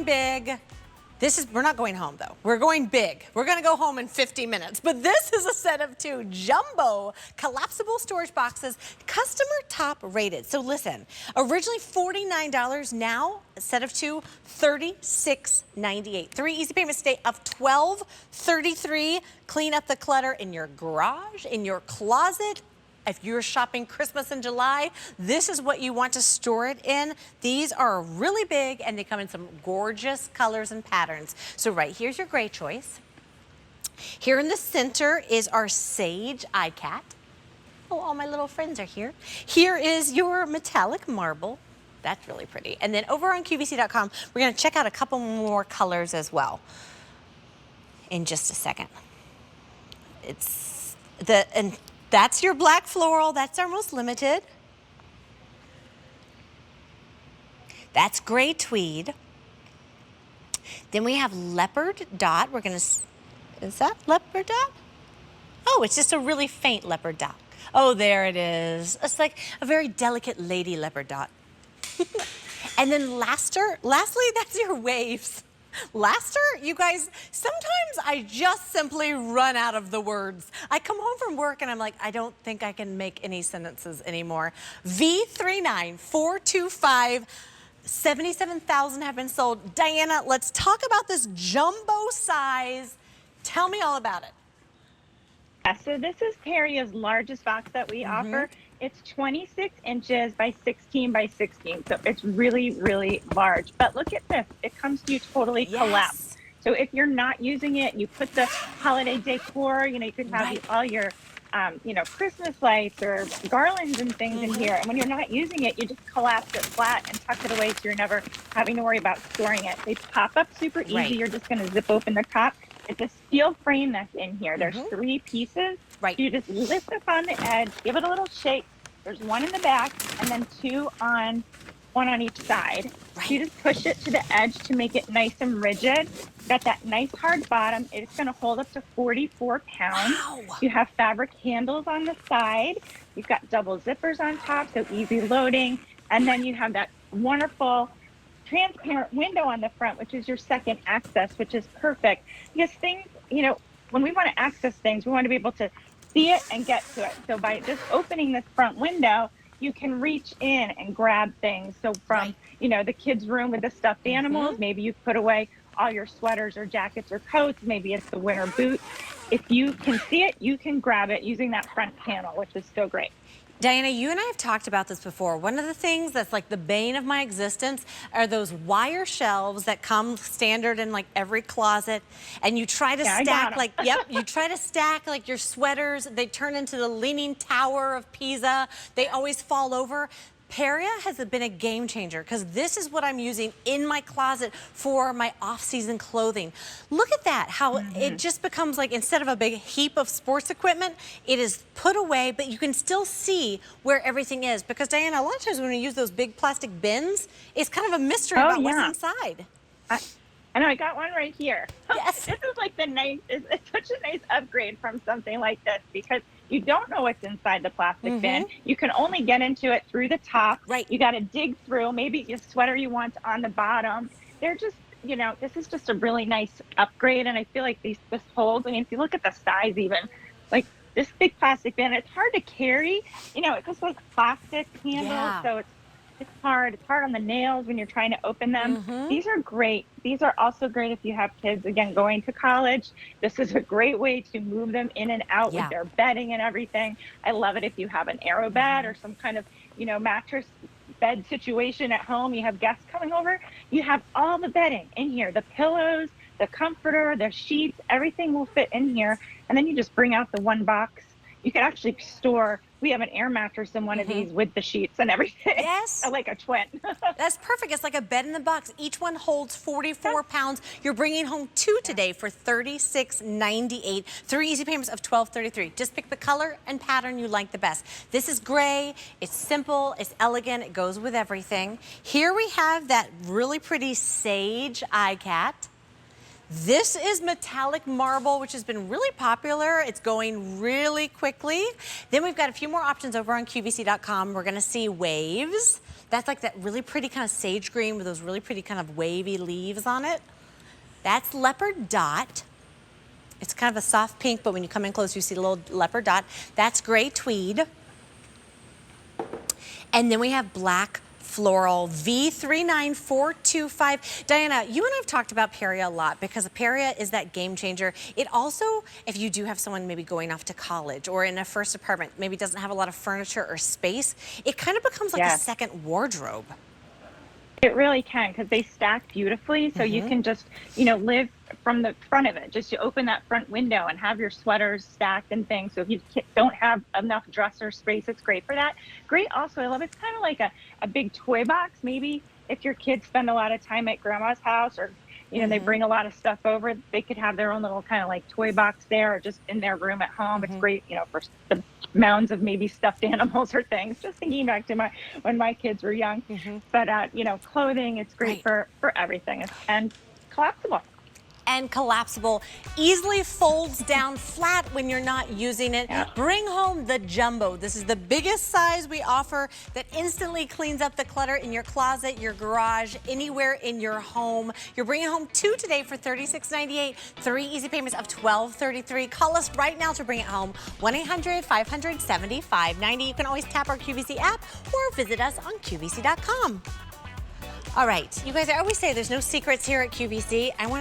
going big. We're not going home though. We're going big. We're gonna go home in 50 minutes. But this is a set of 2 jumbo collapsible storage boxes, customer top rated. So listen, originally $49, now a set of 2, $36.98. 3 easy payments stay of $12.33. Clean up the clutter in your garage, in your closet. If you're shopping Christmas in July, this is what you want to store it in. These are really big and they come in some gorgeous colors and patterns. So right here's your gray choice. Here in the center is our sage cat. Oh, all my little friends are here. Here is your metallic marble. That's really pretty. And then over on QVC.com, we're gonna check out a couple more colors as well in just a second. That's your black floral. That's our most limited. That's gray tweed. Then we have leopard dot. Is that leopard dot? Oh, it's just a really faint leopard dot. Oh, there it is. It's like a very delicate lady leopard dot. And then lastly, that's your waves. Laster, you guys, sometimes I just simply run out of the words. I come home from work and I'm like, I don't think I can make any sentences anymore. V39425, 77,000 have been sold. Diana, let's talk about this jumbo size. Tell me all about it. Yeah, so this is Periea's largest box that we offer. It's 26 inches by 16 by 16. So it's really, really large. But look at this. It comes to you totally collapsed. So if you're not using it, you put the holiday decor, you could have all your, Christmas lights or garlands and things in here. And when you're not using it, you just collapse it flat and tuck it away so you're never having to worry about storing it. They pop up super easy. You're just going to zip open the top. It's a steel frame that's in here. There's 3 pieces. You just lift up on the edge, give it a little shake. There's 1 in the back and then 1 on each side. You just push it to the edge to make it nice and rigid. Got that nice hard bottom. It's going to hold up to 44 pounds. You have fabric handles on the side. You've got double zippers on top, so easy loading. And then you have that wonderful transparent window on the front, which is your second access, which is perfect because things, when we want to access things, we want to be able to see it and get to it. So by just opening this front window, you can reach in and grab things. So from, the kids' room with the stuffed animals, maybe you put away all your sweaters or jackets or coats, maybe it's the winter boot. If you can see it, you can grab it using that front panel, which is so great. Diana, you and I have talked about this before. One of the things that's like the bane of my existence are those wire shelves that come standard in like every closet. And you try to stack you try to stack like your sweaters. They turn into the Leaning Tower of Pisa. They always fall over. Periea has been a game changer because this is what I'm using in my closet for my off-season clothing. Look at that, how it just becomes like, instead of a big heap of sports equipment, it is put away, but you can still see where everything is. Because Diana, a lot of times when we use those big plastic bins, it's kind of a mystery about what's inside. I know, I got one right here. Yes. This is like it's such a nice upgrade from something like this because you don't know what's inside the plastic bin. You can only get into it through the top. You got to dig through, maybe your sweater you want on the bottom. They're just, this is just a really nice upgrade. And I feel like this holds, if you look at the size even, like this big plastic bin, it's hard to carry. It just has plastic handles, so it's hard. It's hard on the nails when you're trying to open them. These are great. These are also great if you have kids, again, going to college. This is a great way to move them in and out with their bedding and everything. I love it if you have an aero bed or some kind of, mattress bed situation at home. You have guests coming over. You have all the bedding in here, the pillows, the comforter, the sheets, everything will fit in here. And then you just bring out the one box. You can actually store, we have an air mattress in one of these with the sheets and everything. Yes. Like a twin. That's perfect. It's like a bed in the box. Each one holds 44 pounds. You're bringing home 2 today for $36.98. 3 easy payments of $12.33. Just pick the color and pattern you like the best. This is gray. It's simple. It's elegant. It goes with everything. Here we have that really pretty sage cat. This is metallic marble, which has been really popular. It's going really quickly. Then we've got a few more options over on QVC.com. We're gonna see waves. That's like that really pretty kind of sage green with those really pretty kind of wavy leaves on it. That's leopard dot. It's kind of a soft pink, but when you come in close, you see a little leopard dot. That's gray tweed. And then we have black floral V39425. Diana, you and I have talked about Periea a lot because Periea is that game changer. It also, if you do have someone maybe going off to college or in a first apartment, maybe doesn't have a lot of furniture or space, it kind of becomes like a second wardrobe. It really can, because they stack beautifully, so you can just, you know, live from the front of it. Just to open that front window and have your sweaters stacked and things. So if you don't have enough dresser space, it's great for that. Great also, I love it's kind of like a big toy box. Maybe if your kids spend a lot of time at grandma's house, or you know, they bring a lot of stuff over, they could have their own little kind of like toy box there, or just in their room at home. It's great, you know, for the mounds of maybe stuffed animals or things. Just thinking back to when my kids were young. But you know, clothing, it's great for everything, and collapsible. And collapsible, easily folds down flat when you're not using it. Bring home the jumbo. This is the biggest size we offer that instantly cleans up the clutter in your closet, your garage, anywhere in your home. You're bringing home 2 today for $36.98, 3 easy payments of $12.33. Call us right now to bring it home, 1-800-500-7590. You can always tap our QVC app or visit us on QVC.com. All right, you guys, I always say there's no secrets here at QVC. I want